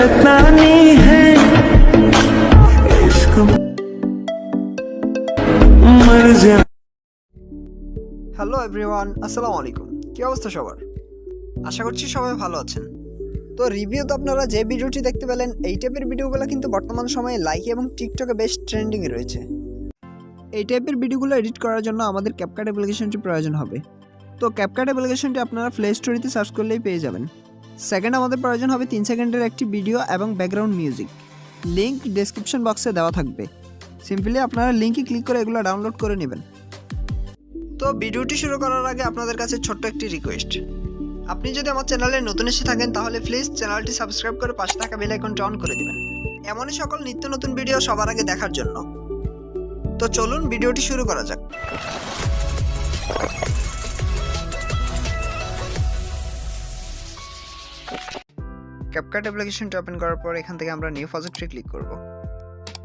शैतानी है इसको मर जा। হ্যালো এভরিওয়ান, আসসালামু আলাইকুম। কী অবস্থা সবার? আশা করছি সবাই ভালো আছেন। তো রিভিউতে আপনারা যে ভিডিওটি দেখতে পেলেন, এই টাইপের ভিডিওগুলো কিন্তু বর্তমান সময়ে লাইক এবং টিকটকে বেশ ট্রেন্ডিংয়ে রয়েছে। এই টাইপের ভিডিওগুলো এডিট করার জন্য আমাদের ক্যাপকাট অ্যাপ্লিকেশনটি প্রয়োজন হবে। তো ক্যাপকাট অ্যাপ্লিকেশনটি আপনারা প্লে স্টোরিতে সার্চ করলেই পেয়ে যাবেন। সেকেন্ড আমাদের প্রয়োজন হবে 3 সেকেন্ডের একটি ভিডিও এবং ব্যাকগ্রাউন্ড মিউজিক। লিঙ্ক ডেসক্রিপশন বক্সে দেওয়া থাকবে। সিম্পলি আপনারা লিঙ্কে ক্লিক করে এগুলো ডাউনলোড করে নেবেন। তো ভিডিওটি শুরু করার আগে আপনাদের কাছে ছোট্ট একটি রিকোয়েস্ট, আপনি যদি আমার চ্যানেলে নতুন এসে থাকেন তাহলে প্লিজ চ্যানেলটি সাবস্ক্রাইব করে পাশে থাকা বেল আইকনটি অন করে দিবেন, এমনই সকল নিত্য নতুন ভিডিও সবার আগে দেখার জন্য। তো চলুন ভিডিওটি শুরু করা যাক। ক্যাপকাট অ্যাপ্লিকেশনটি ওপেন করার পর এখান থেকে আমরা নিউ প্রজেক্টে ক্লিক করব।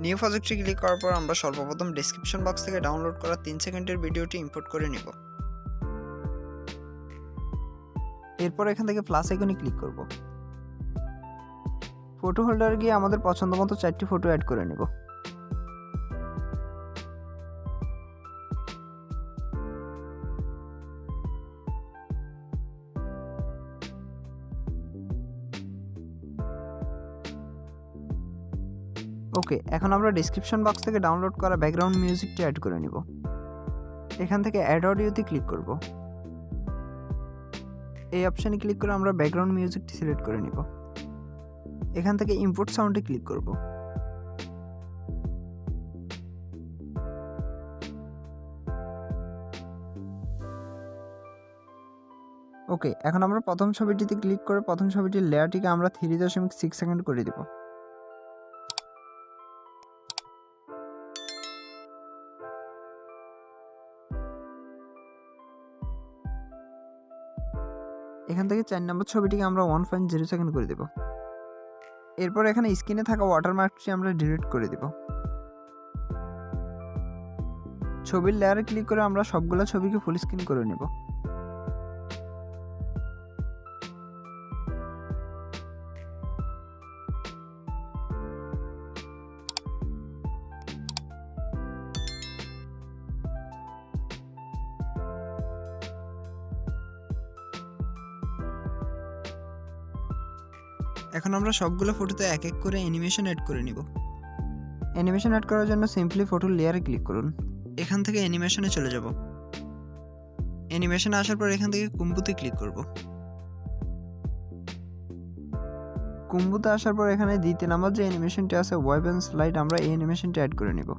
নিউ প্রজেক্টে ক্লিক করার পর আমরা সর্বপ্রথম ডেসক্রিপশন বক্স থেকে ডাউনলোড করা 3 সেকেন্ডের ভিডিওটি ইম্পোর্ট করে নিব। এরপর এখান থেকে প্লাস আইকনে ক্লিক করব। ফটো হোল্ডারে গিয়ে আমাদের পছন্দ মতো 4টি ফটো অ্যাড করে নেব। ওকে, এখন আমরা ডেসক্রিপশন বক্স থেকে ডাউনলোড করা ব্যাকগ্রাউন্ড মিউজিকটি অ্যাড করে নিব। এখান থেকে অ্যাড অডিওতে ক্লিক করব। এই অপশানে ক্লিক করে আমরা ব্যাকগ্রাউন্ড মিউজিকটি সিলেক্ট করে নিব। এখান থেকে ইম্পোর্ট সাউন্ডে ক্লিক করব। ওকে, এখন আমরা প্রথম ছবিটিতে ক্লিক করে প্রথম ছবিটির লেয়ারটিকে আমরা 3.6 সেকেন্ড করে দেব। এখান থেকে 4 নম্বর ছবিটিকে আমরা 1.0 সেকেন্ড করে দেব। এরপর এখানে স্ক্রিনে থাকা ওয়াটারমার্কটি আমরা ডিলিট করে দেব। ছবির লেয়ারে ক্লিক করে আমরা সবগুলো ছবিকে ফুল স্ক্রিন করে নেব। এখন আমরা সবগুলো ফটোতে এক এক করে অ্যানিমেশন অ্যাড করে নিব। অ্যানিমেশন অ্যাড করার জন্য সিম্পলি ফটোর লেয়ারে ক্লিক করুন। এখান থেকে অ্যানিমেশনে চলে যাব। অ্যানিমেশনে আসার পর এখান থেকে কুম্বুতে ক্লিক করব। কুম্বুতে আসার পর এখানে দ্বিতীয় নাম্বার যে অ্যানিমেশনটি আছে ওয়েভ এন্ড স্লাইড, আমরা এই অ্যানিমেশনটি অ্যাড করে নিব।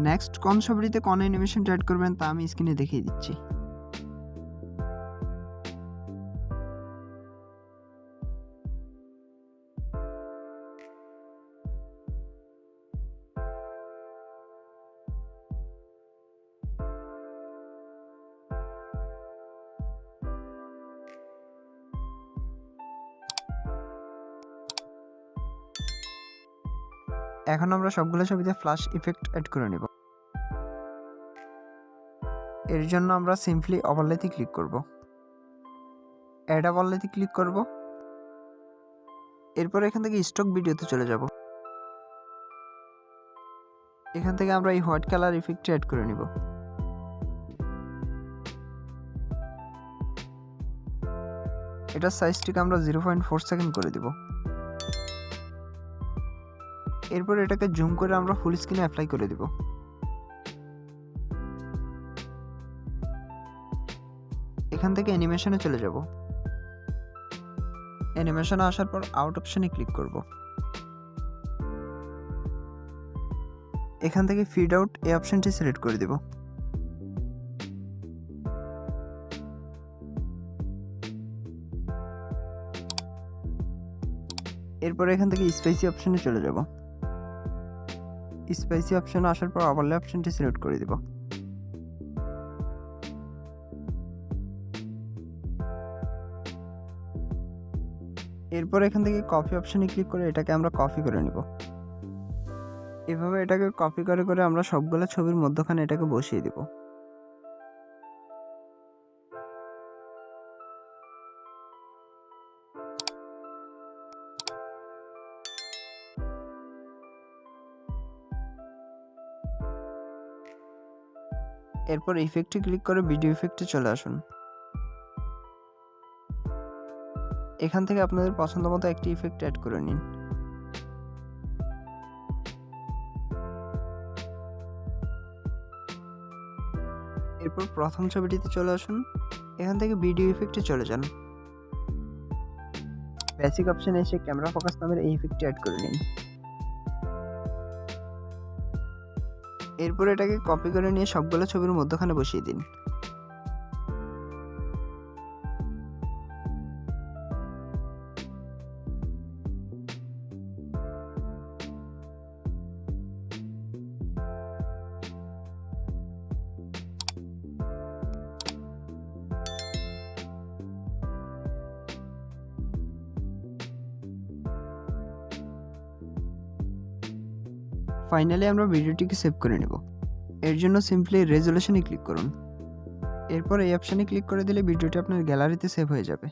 নেক্সট কোন ছবিটিতে কোন অ্যানিমেশনটি অ্যাড করবেন তা আমি স্ক্রিনে দেখিয়ে দিচ্ছি। এখন আমরা সবগুলো ছবিতে ফ্ল্যাশ ইফেক্ট অ্যাড করে নেব। এর জন্য আমরা সিম্পলি ওভারলেতে ক্লিক করব। অ্যাড ওভারলেতে ক্লিক করব। এরপর এখান থেকে স্টক ভিডিওতে চলে যাব। এখান থেকে আমরা এই হোয়াইট কালার ইফেক্টটি অ্যাড করে নিব। এটার সাইজটিকে আমরা 0.4 সেকেন্ড করে দিব। এরপর এটাকে জুম করে আমরা ফুল স্ক্রিনে অ্যাপ্লাই করে দেব। এখান থেকে অ্যানিমেশনে চলে যাব। অ্যানিমেশনে আসার পর আউট অপশনে ক্লিক করব। এখান থেকে ফিড আউট এই অপশনটি সিলেক্ট করে দেব। এরপর এখান থেকে স্পাইসি অপশনে চলে যাব। স্পাইসি অপশনে আসার পর ওভারলে অপশনটি সিলেক্ট করে দেব। এরপর এখান থেকে কপি অপশনে ক্লিক করে এটাকে আমরা কপি করে নিব। এভাবে এটাকে কপি করে করে আমরা সবগুলো ছবির মধ্যখানে এটাকে বসিয়ে দেব। এরপর ইফেক্টে ক্লিক করে ভিডিও ইফেক্টে চলে আসুন। এখান থেকে আপনাদের পছন্দ মতো একটি ইফেক্ট অ্যাড করে নিন। এরপর প্রথম ছবিটিতে চলে আসুন, এখান থেকে ভিডিও ইফেক্টে চলে যান। বেসিক অপশনে এসে ক্যামেরা ফোকাস নামের এই ইফেক্টটি অ্যাড করে নিন। এরপর এটাকে কপি করে নিয়ে সবগুলো ছবির মধ্যখানে বসিয়ে দিন। ফাইনালি আমরা ভিডিওটিকে সেভ করে নেব। এর জন্য সিম্পলি রেজোলিউশনে ক্লিক করুন। এরপর এই অপশানে ক্লিক করে দিলে ভিডিওটি আপনার গ্যালারিতে সেভ হয়ে যাবে।